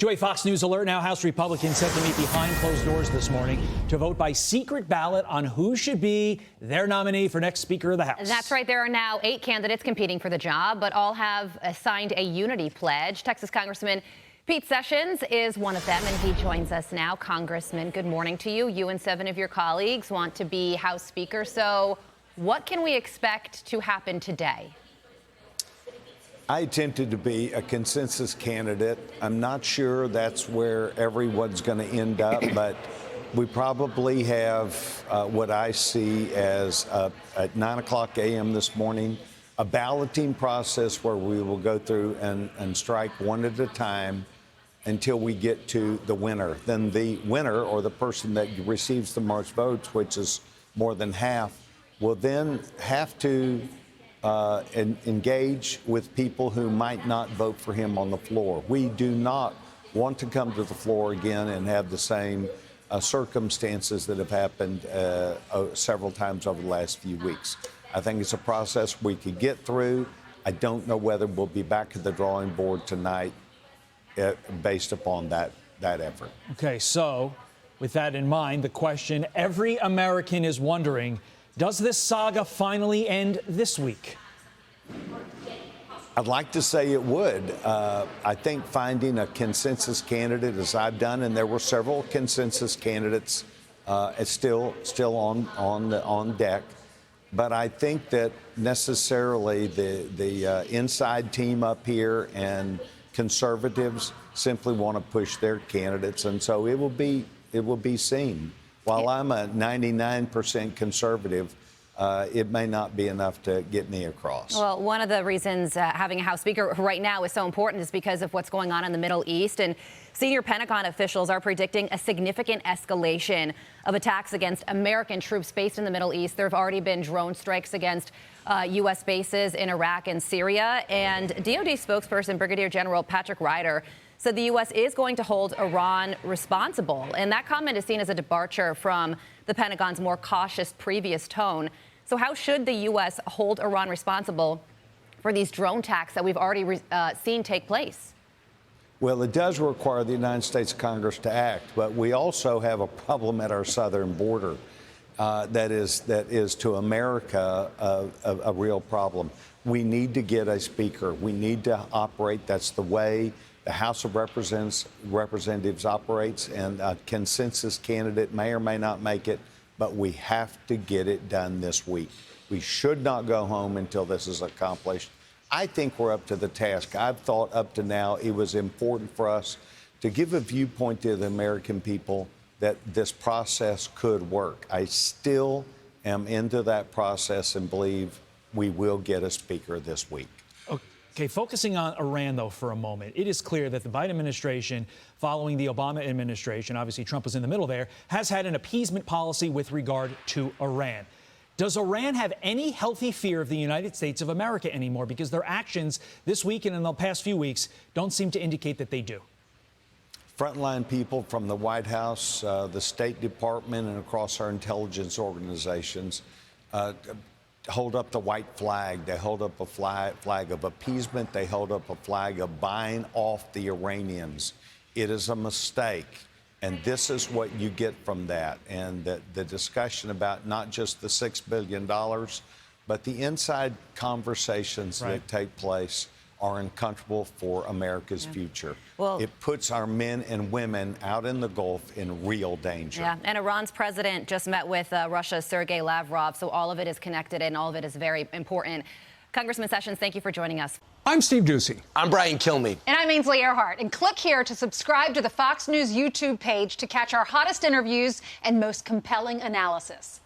To a Fox News alert now, House Republicans set to meet behind closed doors this morning to vote by secret ballot on who should be their nominee for next Speaker of the House. That's right. There are now 8 candidates competing for the job, but all have signed a unity pledge. Texas Congressman Pete Sessions is one of them, and he joins us now. Congressman, good morning to you. You and 7 of your colleagues want to be House Speaker. So what can we expect to happen today? I attempted to be a consensus candidate. I'm not sure that's where everyone's going to end up, but we probably have what I see as at 9 o'clock a.m. this morning, a balloting process where we will go through and strike one at a time until we get to the winner. Then the winner, or the person that receives the most votes, which is more than half, will then have to engage with people who might not vote for him on the floor. We do not want to come to the floor again and have the same circumstances that have happened several times over the last few weeks. I think it's a process we could get through. I don't know whether we'll be back at the drawing board tonight based upon that effort. Okay, so with that in mind, the question every American is wondering, does this saga finally end this week? I'd like to say it would. I think finding a consensus candidate, as I've done, and there were several consensus candidates still on deck. But I think that necessarily the inside team up here and conservatives simply want to push their candidates, and so it will be seen. While I'm a 99% conservative, it may not be enough to get me across. Well, one of the reasons having a House Speaker right now is so important is because of what's going on in the Middle East. And senior Pentagon officials are predicting a significant escalation of attacks against American troops based in the Middle East. There have already been drone strikes against U.S. bases in Iraq and Syria. And DoD spokesperson Brigadier General Patrick Ryder said the U.S. is going to hold Iran responsible. And that comment is seen as a departure from the Pentagon's more cautious previous tone. So how should the U.S. hold Iran responsible for these drone attacks that we've already seen take place? Well, it does require the United States Congress to act, but we also have a problem at our southern border that is to America a real problem. We need to get a speaker. We need to operate. That's the way the House of Representatives operates, and a consensus candidate may or may not make it, but we have to get it done this week. We should not go home until this is accomplished. I think we're up to the task. I've thought up to now it was important for us to give a viewpoint to the American people that this process could work. I still am into that process and believe we will get a speaker this week. Okay, focusing on Iran, though, for a moment, it is clear that the Biden administration, following the Obama administration, obviously Trump was in the middle there, has had an appeasement policy with regard to Iran. Does Iran have any healthy fear of the United States of America anymore? Because their actions this week and in the past few weeks don't seem to indicate that they do. Frontline people from the White House, the State Department, and across our intelligence organizations hold up the white flag. They hold up a flag of appeasement. They hold up a flag of buying off the Iranians. It is a mistake. And this is what you get from that. And the discussion about not just the $6 billion, but the inside conversations that take place are uncomfortable for America's future. Well, it puts our men and women out in the Gulf in real danger. Yeah, and Iran's president just met with Russia's Sergei Lavrov, so all of it is connected and all of it is very important. Congressman Sessions, thank you for joining us. I'm Steve Doocy. I'm Brian Kilmeade. And I'm Ainsley Earhart. And click here to subscribe to the Fox News YouTube page to catch our hottest interviews and most compelling analysis.